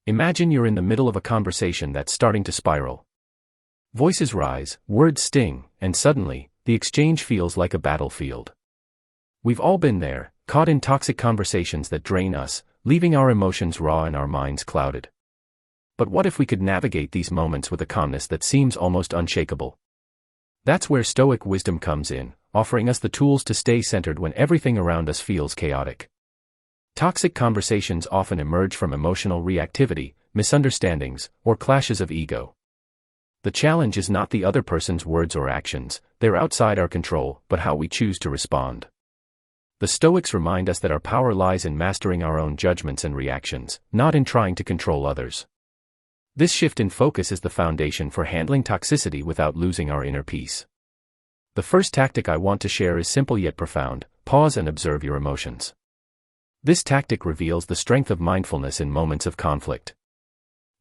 Imagine you're in the middle of a conversation that's starting to spiral. Voices rise, words sting, and suddenly, the exchange feels like a battlefield. We've all been there, caught in toxic conversations that drain us, leaving our emotions raw and our minds clouded. But what if we could navigate these moments with a calmness that seems almost unshakable? That's where Stoic wisdom comes in, offering us the tools to stay centered when everything around us feels chaotic. Toxic conversations often emerge from emotional reactivity, misunderstandings, or clashes of ego. The challenge is not the other person's words or actions, they're outside our control, but how we choose to respond. The Stoics remind us that our power lies in mastering our own judgments and reactions, not in trying to control others. This shift in focus is the foundation for handling toxicity without losing our inner peace. The first tactic I want to share is simple yet profound: pause and observe your emotions. This tactic reveals the strength of mindfulness in moments of conflict.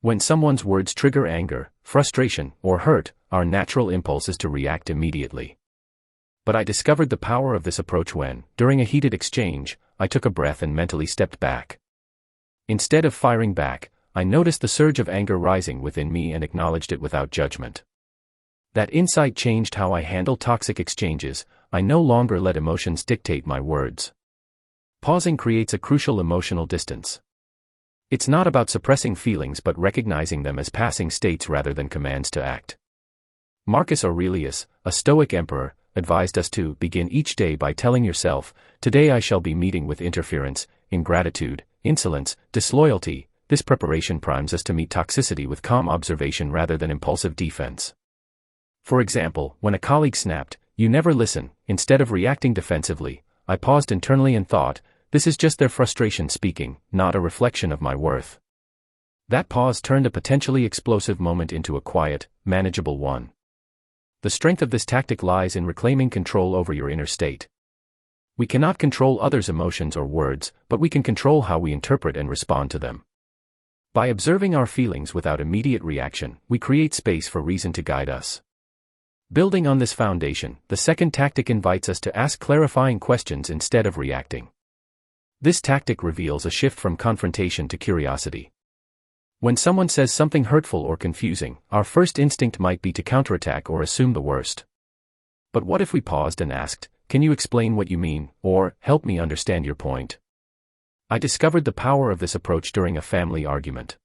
When someone's words trigger anger, frustration, or hurt, our natural impulse is to react immediately. But I discovered the power of this approach when, during a heated exchange, I took a breath and mentally stepped back. Instead of firing back, I noticed the surge of anger rising within me and acknowledged it without judgment. That insight changed how I handle toxic exchanges. I no longer let emotions dictate my words. Pausing creates a crucial emotional distance. It's not about suppressing feelings but recognizing them as passing states rather than commands to act. Marcus Aurelius, a Stoic emperor, advised us to begin each day by telling yourself, "Today I shall be meeting with interference, ingratitude, insolence, disloyalty." This preparation primes us to meet toxicity with calm observation rather than impulsive defense. For example, when a colleague snapped, "You never listen," instead of reacting defensively, I paused internally and thought, "This is just their frustration speaking, not a reflection of my worth." That pause turned a potentially explosive moment into a quiet, manageable one. The strength of this tactic lies in reclaiming control over your inner state. We cannot control others' emotions or words, but we can control how we interpret and respond to them. By observing our feelings without immediate reaction, we create space for reason to guide us. Building on this foundation, the second tactic invites us to ask clarifying questions instead of reacting. This tactic reveals a shift from confrontation to curiosity. When someone says something hurtful or confusing, our first instinct might be to counterattack or assume the worst. But what if we paused and asked, "Can you explain what you mean?" or "Help me understand your point?" I discovered the power of this approach during a family argument.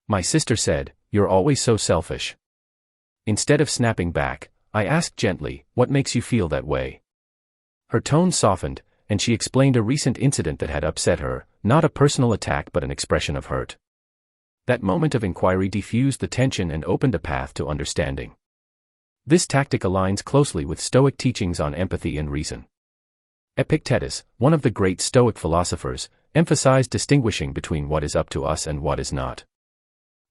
My sister said, "You're always so selfish." Instead of snapping back, I asked gently, "What makes you feel that way?" Her tone softened, and she explained a recent incident that had upset her, not a personal attack but an expression of hurt. That moment of inquiry diffused the tension and opened a path to understanding. This tactic aligns closely with Stoic teachings on empathy and reason. Epictetus, one of the great Stoic philosophers, emphasized distinguishing between what is up to us and what is not.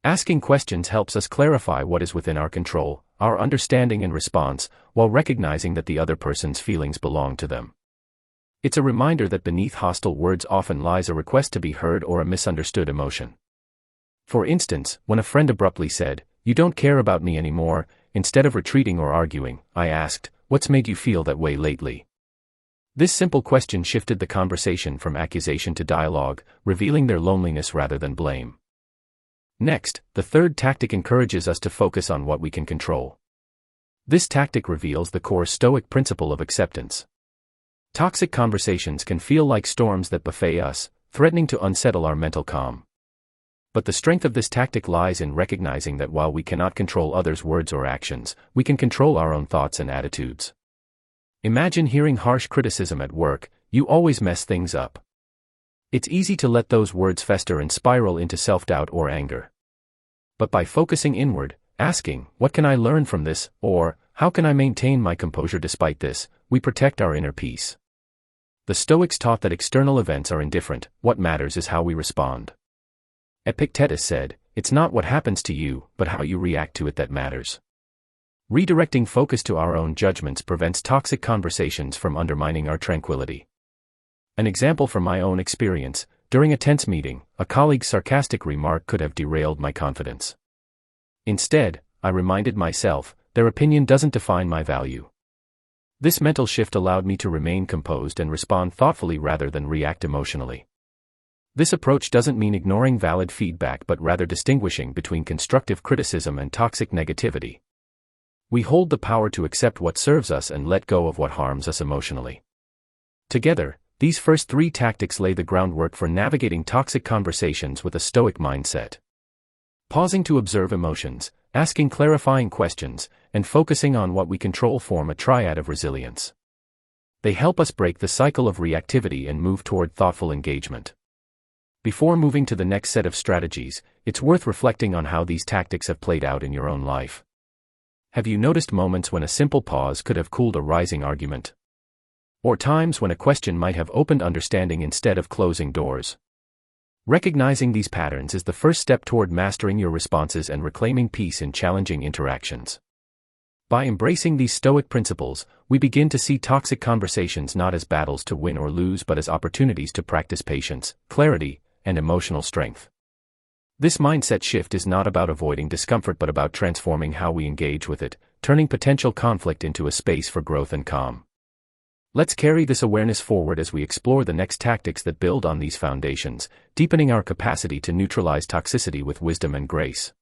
Asking questions helps us clarify what is within our control, our understanding and response, while recognizing that the other person's feelings belong to them. It's a reminder that beneath hostile words often lies a request to be heard or a misunderstood emotion. For instance, when a friend abruptly said, "You don't care about me anymore," instead of retreating or arguing, I asked, "What's made you feel that way lately?" This simple question shifted the conversation from accusation to dialogue, revealing their loneliness rather than blame. Next, the third tactic encourages us to focus on what we can control. This tactic reveals the core Stoic principle of acceptance. Toxic conversations can feel like storms that buffet us, threatening to unsettle our mental calm. But the strength of this tactic lies in recognizing that while we cannot control others' words or actions, we can control our own thoughts and attitudes. Imagine hearing harsh criticism at work, "You always mess things up." It's easy to let those words fester and spiral into self-doubt or anger. But by focusing inward, asking, "What can I learn from this?" or "How can I maintain my composure despite this?" we protect our inner peace. The Stoics taught that external events are indifferent, what matters is how we respond. Epictetus said, "It's not what happens to you, but how you react to it that matters." Redirecting focus to our own judgments prevents toxic conversations from undermining our tranquility. An example from my own experience: during a tense meeting, a colleague's sarcastic remark could have derailed my confidence. Instead, I reminded myself, their opinion doesn't define my value. This mental shift allowed me to remain composed and respond thoughtfully rather than react emotionally. This approach doesn't mean ignoring valid feedback but rather distinguishing between constructive criticism and toxic negativity. We hold the power to accept what serves us and let go of what harms us emotionally. Together, these first 3 tactics lay the groundwork for navigating toxic conversations with a Stoic mindset. Pausing to observe emotions, asking clarifying questions, and focusing on what we control form a triad of resilience. They help us break the cycle of reactivity and move toward thoughtful engagement. Before moving to the next set of strategies, it's worth reflecting on how these tactics have played out in your own life. Have you noticed moments when a simple pause could have cooled a rising argument? Or times when a question might have opened understanding instead of closing doors? Recognizing these patterns is the first step toward mastering your responses and reclaiming peace in challenging interactions. By embracing these Stoic principles, we begin to see toxic conversations not as battles to win or lose but as opportunities to practice patience, clarity, and emotional strength. This mindset shift is not about avoiding discomfort but about transforming how we engage with it, turning potential conflict into a space for growth and calm. Let's carry this awareness forward as we explore the next tactics that build on these foundations, deepening our capacity to neutralize toxicity with wisdom and grace.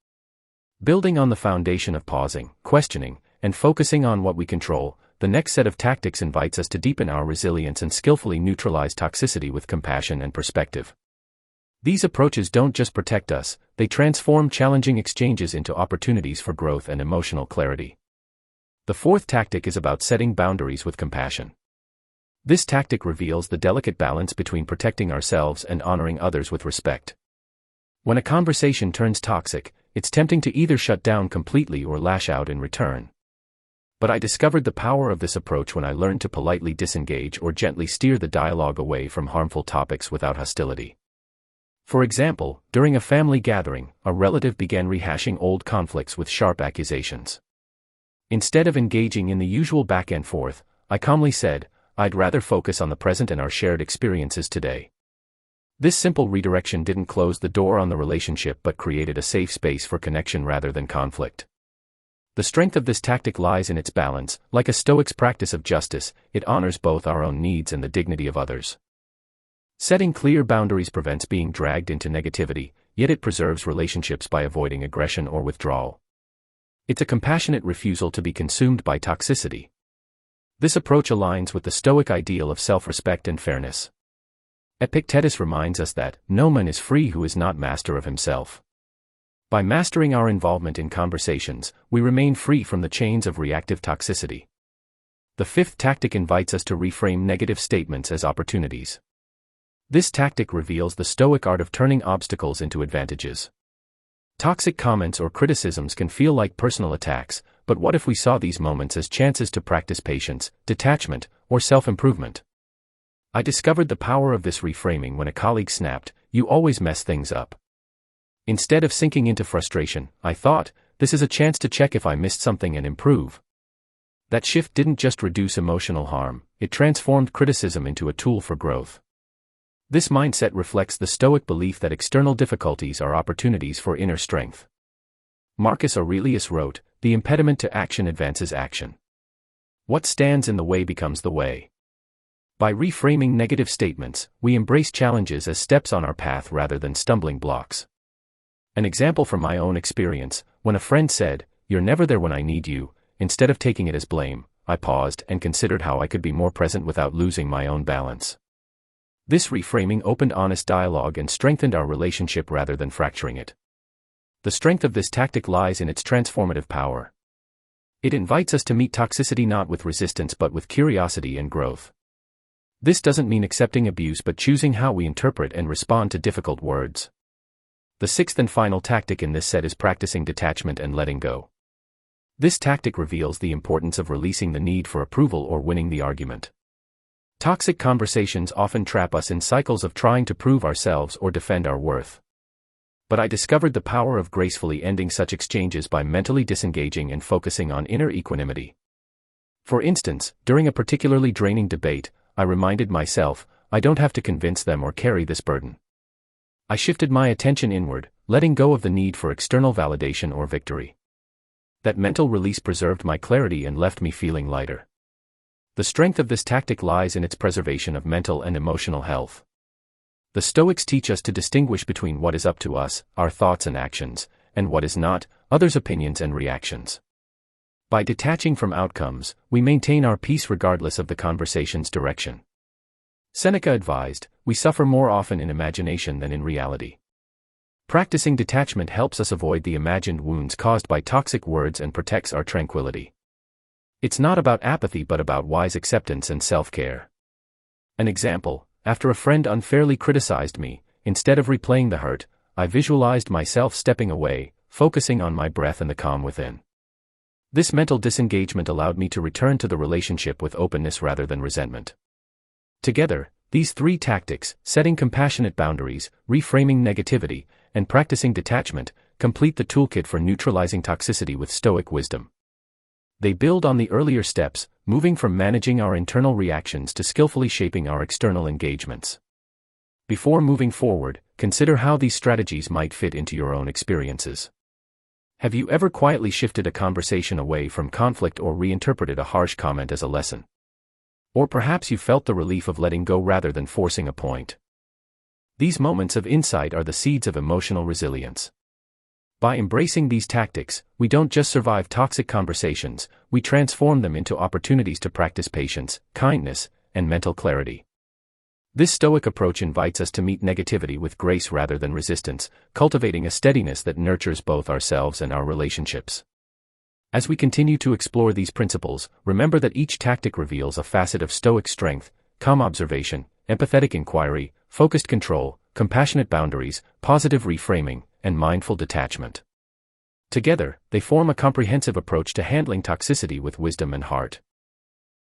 Building on the foundation of pausing, questioning, and focusing on what we control, the next set of tactics invites us to deepen our resilience and skillfully neutralize toxicity with compassion and perspective. These approaches don't just protect us, they transform challenging exchanges into opportunities for growth and emotional clarity. The 4th tactic is about setting boundaries with compassion. This tactic reveals the delicate balance between protecting ourselves and honoring others with respect. When a conversation turns toxic, it's tempting to either shut down completely or lash out in return. But I discovered the power of this approach when I learned to politely disengage or gently steer the dialogue away from harmful topics without hostility. For example, during a family gathering, a relative began rehashing old conflicts with sharp accusations. Instead of engaging in the usual back and forth, I calmly said, "I'd rather focus on the present and our shared experiences today." This simple redirection didn't close the door on the relationship but created a safe space for connection rather than conflict. The strength of this tactic lies in its balance. Like a Stoic's practice of justice, it honors both our own needs and the dignity of others. Setting clear boundaries prevents being dragged into negativity, yet it preserves relationships by avoiding aggression or withdrawal. It's a compassionate refusal to be consumed by toxicity. This approach aligns with the Stoic ideal of self-respect and fairness. Epictetus reminds us that no man is free who is not master of himself. By mastering our involvement in conversations, we remain free from the chains of reactive toxicity. The 5th tactic invites us to reframe negative statements as opportunities. This tactic reveals the Stoic art of turning obstacles into advantages. Toxic comments or criticisms can feel like personal attacks, but what if we saw these moments as chances to practice patience, detachment, or self-improvement? I discovered the power of this reframing when a colleague snapped, "You always mess things up." Instead of sinking into frustration, I thought, "This is a chance to check if I missed something and improve." That shift didn't just reduce emotional harm, it transformed criticism into a tool for growth. This mindset reflects the Stoic belief that external difficulties are opportunities for inner strength. Marcus Aurelius wrote, "The impediment to action advances action. What stands in the way becomes the way." By reframing negative statements, we embrace challenges as steps on our path rather than stumbling blocks. An example from my own experience, when a friend said, "You're never there when I need you," instead of taking it as blame, I paused and considered how I could be more present without losing my own balance. This reframing opened honest dialogue and strengthened our relationship rather than fracturing it. The strength of this tactic lies in its transformative power. It invites us to meet toxicity not with resistance but with curiosity and growth. This doesn't mean accepting abuse but choosing how we interpret and respond to difficult words. The 6th and final tactic in this set is practicing detachment and letting go. This tactic reveals the importance of releasing the need for approval or winning the argument. Toxic conversations often trap us in cycles of trying to prove ourselves or defend our worth. But I discovered the power of gracefully ending such exchanges by mentally disengaging and focusing on inner equanimity. For instance, during a particularly draining debate, I reminded myself, I don't have to convince them or carry this burden. I shifted my attention inward, letting go of the need for external validation or victory. That mental release preserved my clarity and left me feeling lighter. The strength of this tactic lies in its preservation of mental and emotional health. The Stoics teach us to distinguish between what is up to us, our thoughts and actions, and what is not, others' opinions and reactions. By detaching from outcomes, we maintain our peace regardless of the conversation's direction. Seneca advised, "We suffer more often in imagination than in reality." Practicing detachment helps us avoid the imagined wounds caused by toxic words and protects our tranquility. It's not about apathy but about wise acceptance and self-care. An example: after a friend unfairly criticized me, instead of replaying the hurt, I visualized myself stepping away, focusing on my breath and the calm within. This mental disengagement allowed me to return to the relationship with openness rather than resentment. Together, these three tactics, setting compassionate boundaries, reframing negativity, and practicing detachment, complete the toolkit for neutralizing toxicity with Stoic wisdom. They build on the earlier steps, moving from managing our internal reactions to skillfully shaping our external engagements. Before moving forward, consider how these strategies might fit into your own experiences. Have you ever quietly shifted a conversation away from conflict or reinterpreted a harsh comment as a lesson? Or perhaps you felt the relief of letting go rather than forcing a point. These moments of insight are the seeds of emotional resilience. By embracing these tactics, we don't just survive toxic conversations, we transform them into opportunities to practice patience, kindness, and mental clarity. This Stoic approach invites us to meet negativity with grace rather than resistance, cultivating a steadiness that nurtures both ourselves and our relationships. As we continue to explore these principles, remember that each tactic reveals a facet of Stoic strength: calm observation, empathetic inquiry, focused control, compassionate boundaries, positive reframing, and mindful detachment. Together, they form a comprehensive approach to handling toxicity with wisdom and heart.